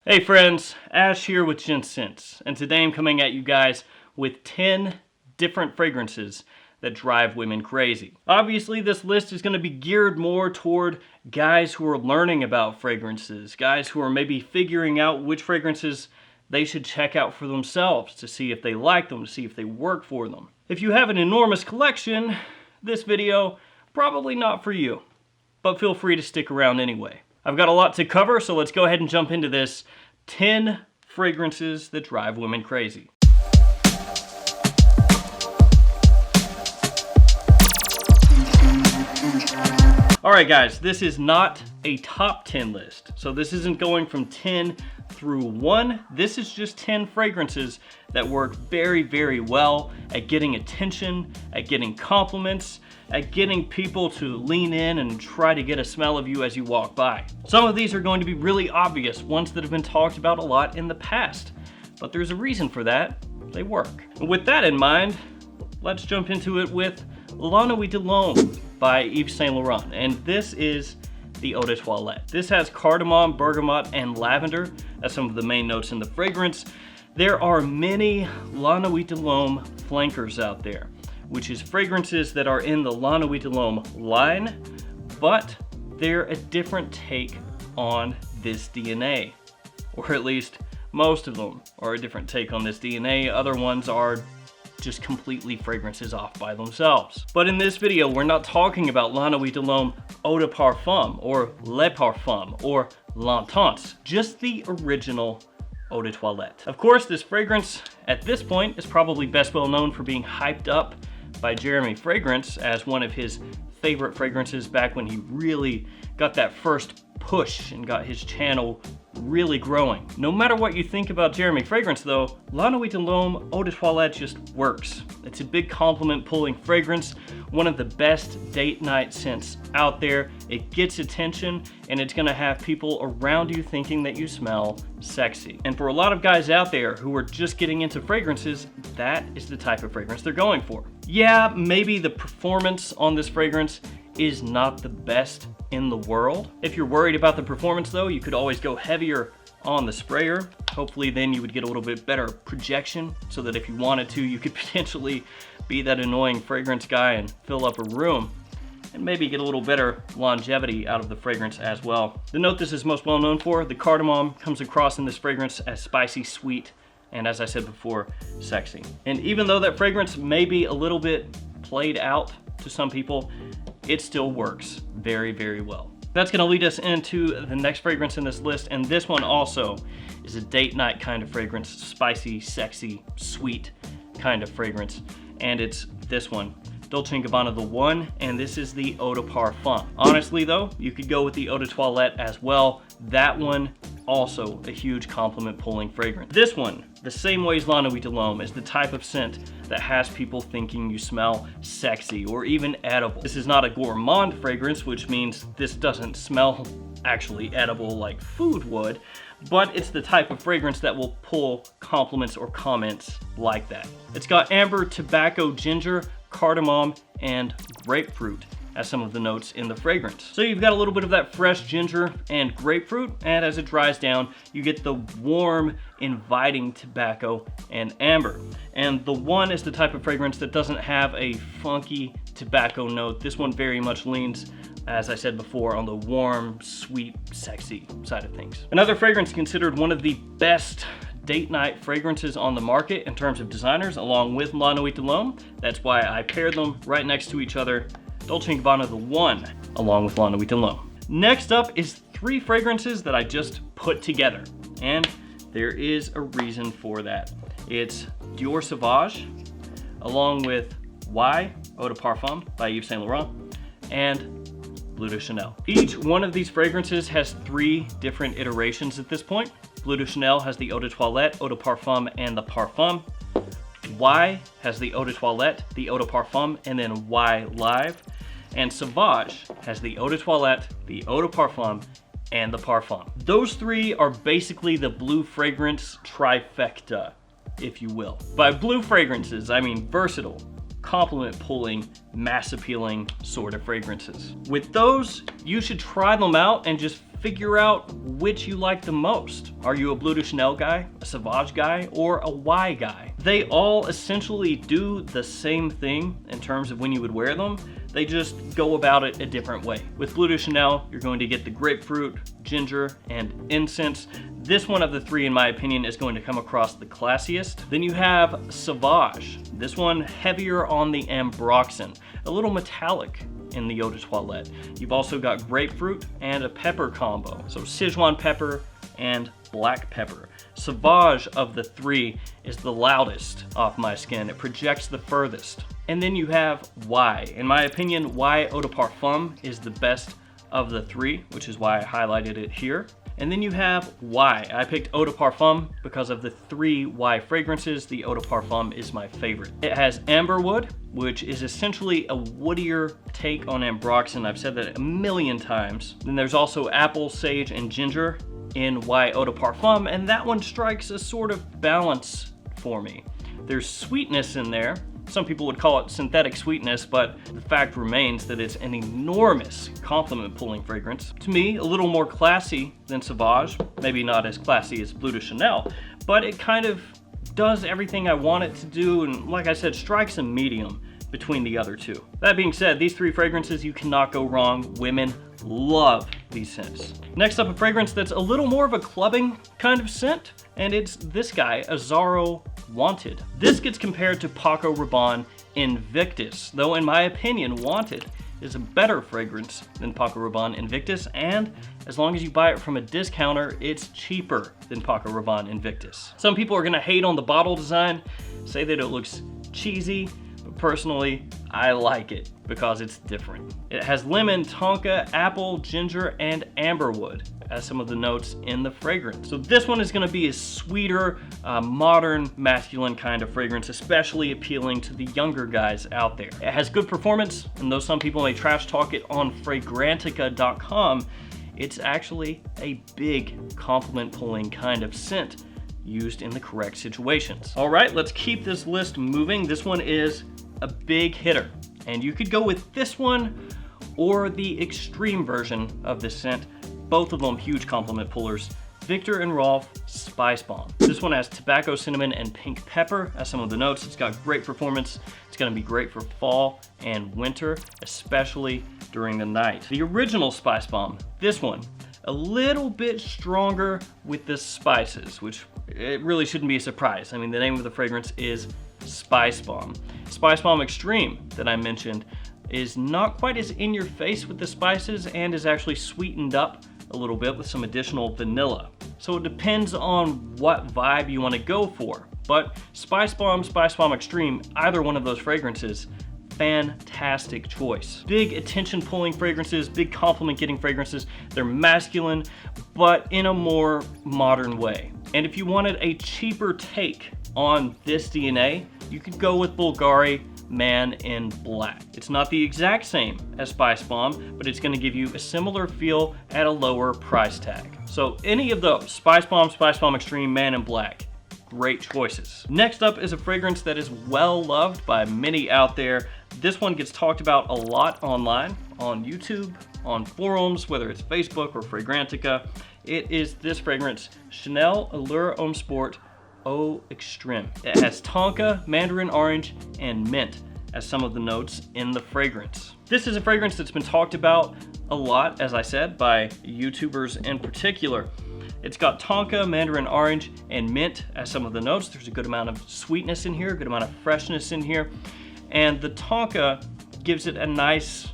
Hey friends, Ash here with Gents, and today I'm coming at you guys with 10 different fragrances that drive women crazy. Obviously this list is going to be geared more toward guys who are learning about fragrances, guys who are maybe figuring out which fragrances they should check out for themselves to see if they like them, to see if they work for them. If you have an enormous collection, this video probably not for you, but feel free to stick around anyway. I've got a lot to cover, so let's go ahead and jump into this 10 fragrances that drive women crazy. Alright guys, this is not a top 10 list, so this isn't going from 10 through 1. This is just 10 fragrances that work very, very well at getting attention, at getting compliments, at getting people to lean in and try to get a smell of you as you walk by. Some of these are going to be really obvious, ones that have been talked about a lot in the past, but there's a reason for that. They work. And with that in mind, let's jump into it with La Nuit de l'Homme by Yves Saint Laurent, and this is the Eau de Toilette. This has cardamom, bergamot, and lavender as some of the main notes in the fragrance. There are many La Nuit de l'Homme flankers out there, which is fragrances that are in the La Nuit de l'Homme line, but they're a different take on this DNA, or at least most of them are a different take on this DNA. Other ones are just completely fragrances off by themselves. But in this video, we're not talking about La Nuit de l'Homme Eau de Parfum, or Le Parfum, or L'Intense, just the original Eau de Toilette. Of course, this fragrance at this point is probably best well known for being hyped up by Jeremy Fragrance as one of his favorite fragrances back when he really got that first push and got his channel really growing. No matter what you think about Jeremy Fragrance though, La Nuit de l'Homme Eau de Toilette just works. It's a big compliment pulling fragrance, one of the best date night scents out there. It gets attention and it's gonna have people around you thinking that you smell sexy. And for a lot of guys out there who are just getting into fragrances, that is the type of fragrance they're going for. Yeah, maybe the performance on this fragrance is not the best in the world. If you're worried about the performance though, you could always go heavier on the sprayer. Hopefully then you would get a little bit better projection so that if you wanted to, you could potentially be that annoying fragrance guy and fill up a room and maybe get a little better longevity out of the fragrance as well. The note this is most well known for, the cardamom, comes across in this fragrance as spicy, sweet, and as I said before, sexy. And even though that fragrance may be a little bit played out to some people, it still works very, very well. That's gonna lead us into the next fragrance in this list, and this one also is a date night kind of fragrance, spicy, sexy, sweet kind of fragrance, and it's this one, Dolce & Gabbana The One, and this is the Eau de Parfum. Honestly though, you could go with the Eau de Toilette as well. That one, also a huge compliment pulling fragrance. This one, the same way as La Nuit de l'Homme, is the type of scent that has people thinking you smell sexy or even edible. This is not a gourmand fragrance, which means this doesn't smell actually edible like food would, but it's the type of fragrance that will pull compliments or comments like that. It's got amber, tobacco, ginger, cardamom, and grapefruit as some of the notes in the fragrance. So you've got a little bit of that fresh ginger and grapefruit, and as it dries down, you get the warm, inviting tobacco and amber. And the One is the type of fragrance that doesn't have a funky tobacco note. This one very much leans, as I said before, on the warm, sweet, sexy side of things. Another fragrance considered one of the best date night fragrances on the market in terms of designers, along with La Nuit de l'Homme. That's why I paired them right next to each other. Dolce & Gabbana The One, along with La Nuit de l'Homme. Next up is 3 fragrances that I just put together, and there is a reason for that. It's Dior Sauvage, along with Y, Eau de Parfum by Yves Saint Laurent, and Bleu de Chanel. Each one of these fragrances has 3 different iterations at this point. Bleu de Chanel has the Eau de Toilette, Eau de Parfum, and the Parfum. Y has the Eau de Toilette, the Eau de Parfum, and then Y Live. And Sauvage has the Eau de Toilette, the Eau de Parfum, and the Parfum. Those 3 are basically the blue fragrance trifecta, if you will. By blue fragrances, I mean versatile, compliment pulling, mass appealing sort of fragrances. With those, you should try them out and just figure out which you like the most. Are you a Bleu de Chanel guy, a Sauvage guy, or a Y guy? They all essentially do the same thing in terms of when you would wear them. They just go about it a different way. With Bleu de Chanel, you're going to get the grapefruit, ginger, and incense. This one of the three, in my opinion, is going to come across the classiest. Then you have Sauvage. This one heavier on the ambroxan, a little metallic in the eau de toilette. You've also got grapefruit and a pepper combo. So Sichuan pepper and black pepper. Sauvage of the three is the loudest off my skin. It projects the furthest. And then you have Y. In my opinion, Y Eau de Parfum is the best of the three, which is why I highlighted it here. And then you have Y. I picked Eau de Parfum because of the three Y fragrances. The Eau de Parfum is my favorite. It has amberwood, which is essentially a woodier take on ambroxan. I've said that a million times. Then there's also apple, sage, and ginger in Y Eau de Parfum, and that one strikes a sort of balance for me. There's sweetness in there. Some people would call it synthetic sweetness, but the fact remains that it's an enormous compliment pulling fragrance. To me, a little more classy than Sauvage, maybe not as classy as Bleu de Chanel, but it kind of does everything I want it to do, and like I said, strikes a medium between the other two. That being said, these three fragrances, you cannot go wrong. Women love these scents. Next up, a fragrance that's a little more of a clubbing kind of scent, and it's this guy, Azzaro Wanted. This gets compared to Paco Rabanne Invictus, though in my opinion, Wanted is a better fragrance than Paco Rabanne Invictus, and as long as you buy it from a discounter, it's cheaper than Paco Rabanne Invictus. Some people are gonna hate on the bottle design, say that it looks cheesy, but personally, I like it because it's different. It has lemon, tonka, apple, ginger, and amberwood as some of the notes in the fragrance. So this one is gonna be a sweeter, modern, masculine kind of fragrance, especially appealing to the younger guys out there. It has good performance, and though some people may trash talk it on Fragrantica.com, it's actually a big compliment pulling kind of scent used in the correct situations. All right, let's keep this list moving. This one is a big hitter, and you could go with this one or the extreme version of this scent. Both of them huge compliment pullers. Viktor and Rolf Spice Bomb. This one has tobacco, cinnamon, and pink pepper as some of the notes. It's got great performance. It's gonna be great for fall and winter, especially during the night. The original Spice Bomb, this one, a little bit stronger with the spices, which it really shouldn't be a surprise. I mean, the name of the fragrance is Spice Bomb. Spice Bomb Extreme that I mentioned is not quite as in your face with the spices and is actually sweetened up a little bit with some additional vanilla. So it depends on what vibe you want to go for. But Spice Bomb Extreme, either one of those fragrances, fantastic choice. Big attention pulling fragrances, big compliment getting fragrances. They're masculine, but in a more modern way. And if you wanted a cheaper take on this DNA, you could go with Bulgari Man in Black. It's not the exact same as Spice Bomb, but it's going to give you a similar feel at a lower price tag. So any of those, Spice Bomb Extreme, Man in Black, great choices. Next up is a fragrance that is well loved by many out there. This one gets talked about a lot online, on YouTube, on forums, whether it's Facebook or Fragrantica. It is this fragrance, Chanel Allure Homme Sport Eau Extreme. It has tonka, mandarin orange, and mint as some of the notes in the fragrance. This is a fragrance that's been talked about a lot, as I said, by YouTubers in particular. It's got tonka, mandarin orange, and mint as some of the notes. There's a good amount of sweetness in here, a good amount of freshness in here. And the tonka gives it a nice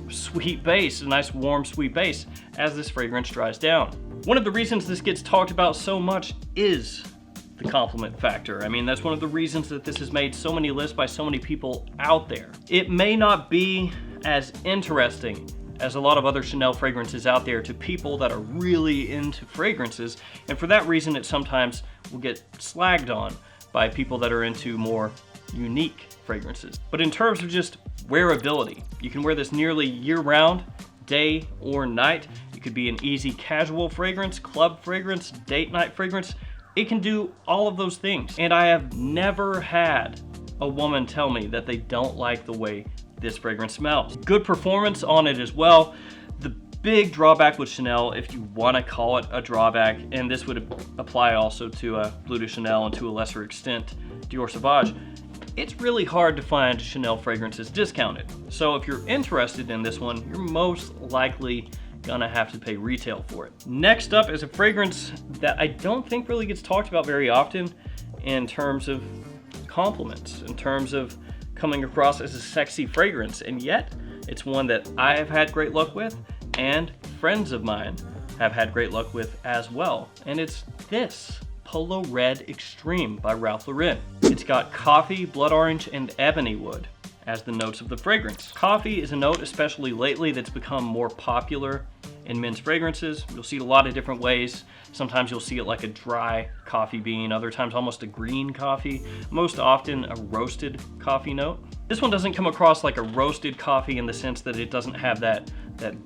sweet base, a nice warm sweet base as this fragrance dries down. One of the reasons this gets talked about so much is the compliment factor. I mean, that's one of the reasons that this has made so many lists by so many people out there. It may not be as interesting as a lot of other Chanel fragrances out there to people that are really into fragrances, and for that reason it sometimes will get slagged on by people that are into more unique fragrances. But in terms of just wearability, you can wear this nearly year-round, day or night. It could be an easy casual fragrance, club fragrance, date night fragrance. It can do all of those things. And I have never had a woman tell me that they don't like the way this fragrance smells. Good performance on it as well. The big drawback with Chanel, if you want to call it a drawback, and this would apply also to Bleu de Chanel and to a lesser extent Dior Sauvage, it's really hard to find Chanel fragrances discounted. So if you're interested in this one, you're most likely gonna have to pay retail for it. Next up is a fragrance that I don't think really gets talked about very often in terms of compliments, in terms of coming across as a sexy fragrance, and yet it's one that I have had great luck with and friends of mine have had great luck with as well. And it's this Polo Red Extreme by Ralph Lauren. It's got coffee, blood orange, and ebony wood as the notes of the fragrance. Coffee is a note, especially lately, that's become more popular in men's fragrances. You'll see it a lot of different ways. Sometimes you'll see it like a dry coffee bean, other times almost a green coffee, most often a roasted coffee note. This one doesn't come across like a roasted coffee in the sense that it doesn't have that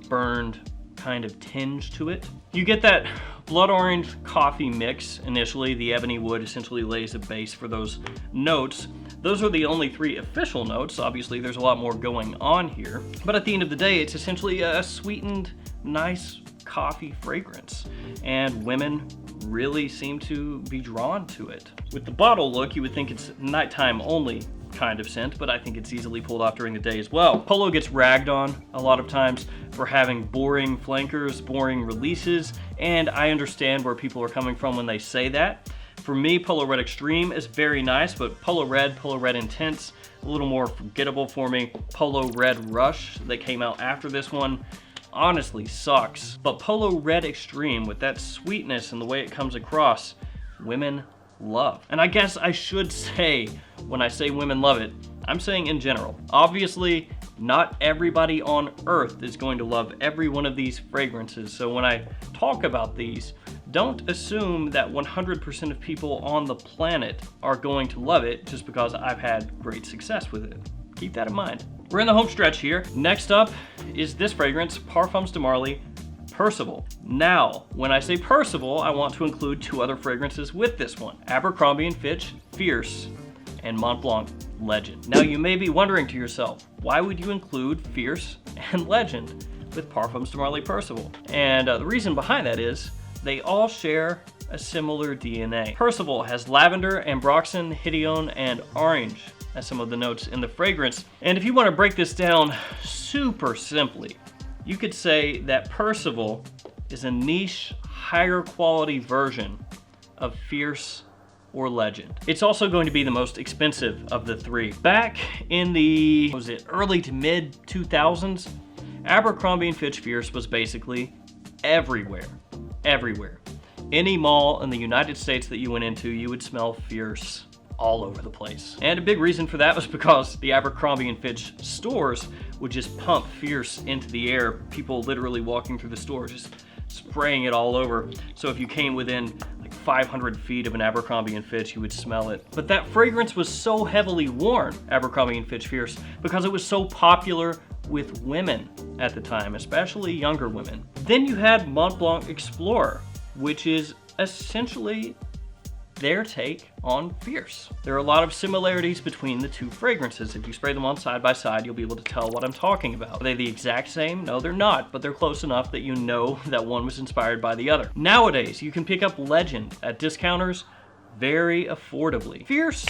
burned kind of tinge to it. You get that blood orange coffee mix initially. The ebony wood essentially lays a base for those notes. Those are the only 3 official notes. Obviously, there's a lot more going on here. But at the end of the day, it's essentially a sweetened, nice coffee fragrance. And women really seem to be drawn to it. With the bottle look, you would think it's nighttime only kind of scent, but I think it's easily pulled off during the day as well. Polo gets ragged on a lot of times for having boring flankers, boring releases, and I understand where people are coming from when they say that. For me, Polo Red Extreme is very nice, but Polo Red Intense, a little more forgettable for me. Polo Red Rush that came out after this one honestly sucks. But Polo Red Extreme, with that sweetness and the way it comes across, women love. And I guess I should say, when I say women love it, I'm saying in general. Obviously, not everybody on earth is going to love every one of these fragrances. So when I talk about these, don't assume that 100% of people on the planet are going to love it just because I've had great success with it. Keep that in mind. We're in the home stretch here. Next up is this fragrance, Parfums de Marly Percival. Now, when I say Percival, I want to include 2 other fragrances with this one. Abercrombie & Fitch Fierce and Mont Blanc Legend. Now you may be wondering to yourself, why would you include Fierce and Legend with Parfums de Marly Percival? And the reason behind that is they all share a similar DNA. Percival has lavender, ambroxan, hedione, and orange as some of the notes in the fragrance. And if you want to break this down super simply, you could say that Percival is a niche, higher quality version of Fierce or Legend. It's also going to be the most expensive of the 3. Back in the, early to mid 2000s, Abercrombie & Fitch Fierce was basically everywhere. Everywhere. Any mall in the United States that you went into, you would smell Fierce all over the place. And a big reason for that was because the Abercrombie & Fitch stores would just pump Fierce into the air. People literally walking through the store just spraying it all over. So if you came within like 500 feet of an Abercrombie & Fitch, you would smell it. But that fragrance was so heavily worn, Abercrombie & Fitch Fierce, because it was so popular with women at the time, especially younger women. Then you had Mont Blanc Explorer, which is essentially their take on Fierce. There are a lot of similarities between the 2 fragrances. If you spray them on side by side, you'll be able to tell what I'm talking about. Are they the exact same? No, they're not, but they're close enough that you know that one was inspired by the other. Nowadays, you can pick up Legend at discounters very affordably. Fierce,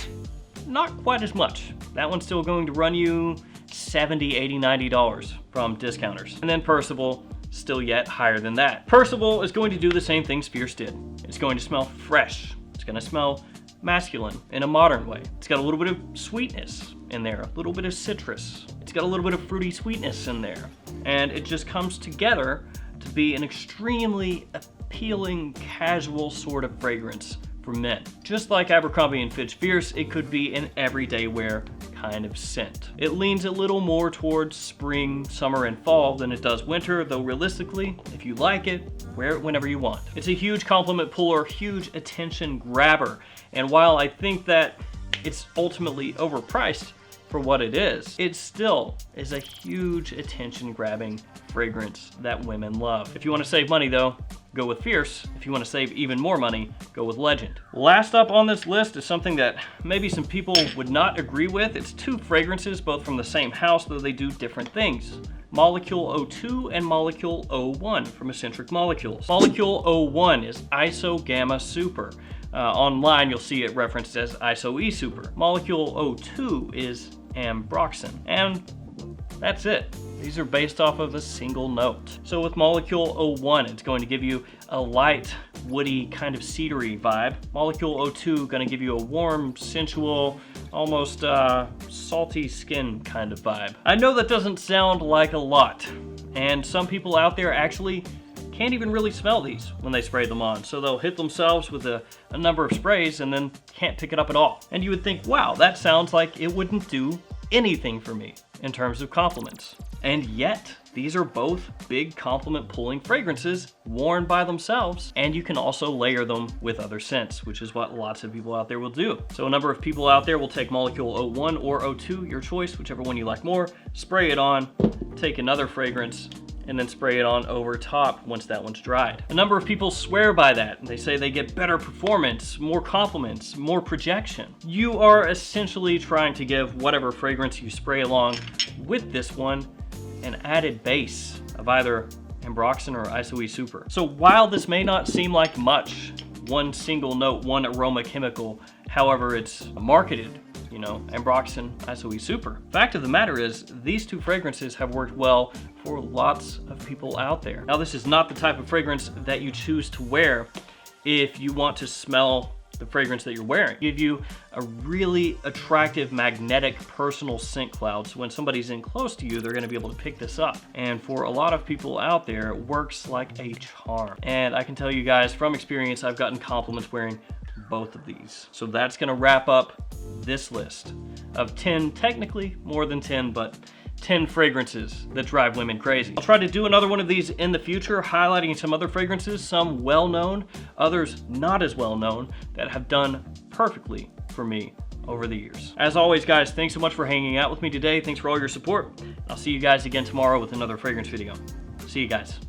not quite as much. That one's still going to run you $70, $80, $90 from discounters. And then Percival, still yet higher than that. Percival is going to do the same things Fierce did. It's going to smell fresh. It's going to smell masculine in a modern way. It's got a little bit of sweetness in there, a little bit of citrus. It's got a little bit of fruity sweetness in there. And it just comes together to be an extremely appealing, casual sort of fragrance for men. Just like Abercrombie & Fitch Fierce, it could be an everyday wear kind of scent. It leans a little more towards spring, summer, and fall than it does winter, though realistically, if you like it, wear it whenever you want. It's a huge compliment puller, huge attention grabber, and while I think that it's ultimately overpriced for what it still is a huge attention grabbing fragrance that women love. If you want to save money though, go with Fierce. If you want to save even more money, go with Legend. Last up on this list is something that maybe some people would not agree with. It's 2 fragrances, both from the same house, though they do different things. Molecule 02 and Molecule 01 from Eccentric Molecules. Molecule 01 is Iso Gamma Super. Online you'll see it referenced as Iso E Super. Molecule 02 is Ambroxan. And that's it. These are based off of a single note. So with Molecule 01, it's going to give you a light, woody, kind of cedary vibe. Molecule 02 going to give you a warm, sensual, almost salty skin kind of vibe. I know that doesn't sound like a lot, and some people out there actually can't even really smell these when they spray them on. So they'll hit themselves with a number of sprays and then can't pick it up at all. And you would think, wow, that sounds like it wouldn't do anything for me in terms of compliments. And yet, these are both big compliment pulling fragrances worn by themselves, and you can also layer them with other scents, which is what lots of people out there will do. So a number of people out there will take Molecule 01 or 02, your choice, whichever one you like more, spray it on, take another fragrance, and then spray it on over top once that one's dried. A number of people swear by that. They say they get better performance, more compliments, more projection. You are essentially trying to give whatever fragrance you spray along with this one an added base of either Ambroxan or Iso E Super. So while this may not seem like much, one single note, one aroma chemical, however it's marketed, you know, Ambroxan, Iso E Super. Fact of the matter is, these two fragrances have worked well for lots of people out there. Now, this is not the type of fragrance that you choose to wear if you want to smell the fragrance that you're wearing. Give you a really attractive, magnetic, personal scent cloud. So when somebody's in close to you, they're gonna be able to pick this up. And for a lot of people out there, it works like a charm. And I can tell you guys from experience, I've gotten compliments wearing both of these. So that's gonna wrap up this list of 10, technically more than 10, but 10 fragrances that drive women crazy. I'll try to do another one of these in the future, highlighting some other fragrances, some well-known, others not as well-known, that have done perfectly for me over the years. As always, guys, thanks so much for hanging out with me today. Thanks for all your support. I'll see you guys again tomorrow with another fragrance video. See you guys.